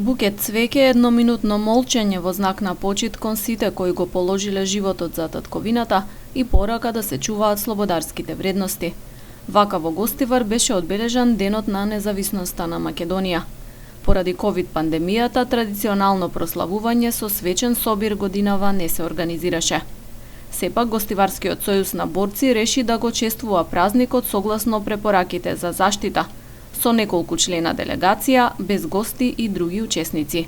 Букет цвеќе е едноминутно молчење во знак на почит кон сите кои го положиле животот за татковината и порака да се чуваат слободарските вредности. Вака во Гостивар беше одбележан Денот на независноста на Македонија. Поради ковид пандемијата, традиционално прославување со свечен собир годинава не се организираше. Сепак, Гостиварскиот сојуз на борци реши да го чествува празникот согласно препораките за заштита, со неколку члена делегација, без гости и други учесници.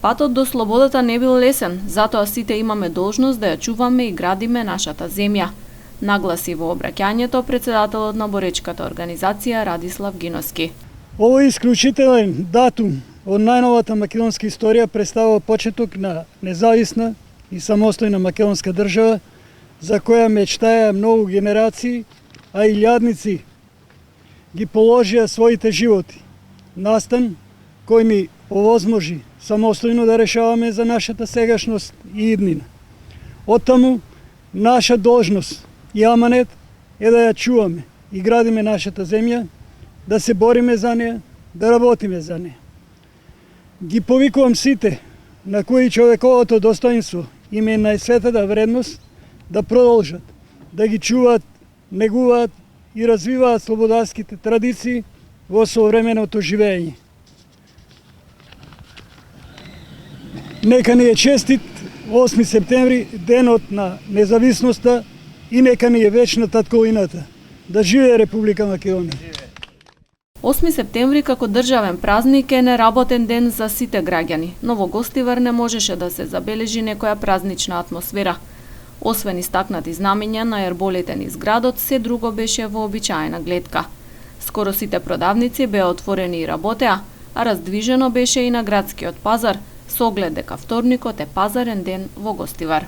Патот до слободата не бил лесен, затоа сите имаме должност да ја чуваме и градиме нашата земја, нагласи во обраќањето председателот на боречката организација Радислав Гиноски. Овој исклучителен датум од најновата македонска историја представува почеток на независна и самостојна македонска држава, за која мечтаја многу генерации, а и илјадници ги положија своите животи. Настан кој ни овозможи самостојно да решаваме за нашата сегашност и иднина. Оттаму, наша должност и аманет е да ја чуваме и градиме нашата земја, да се бориме за неја, да работиме за неја. Ги повикувам сите на кои човековото достоинство им е најсветата вредност да продолжат, да ги чуваат, негуваат и развиваат слободарските традиции во современото живење. Нека ни е честит 8 септември, денот на независноста, и нека ни е вечна татковината. Да живее Република Македонија! 8 септември како државен празник е неработен ден за сите граѓани, но во Гостивар не можеше да се забележи некоја празнична атмосфера. Освен истакнати знамења на ерболите низ градот, се друго беше вообичаена гледка. Скоро сите продавници беа отворени и работеа, а раздвижено беше и на градскиот пазар, со оглед дека вторникот е пазарен ден во Гостивар.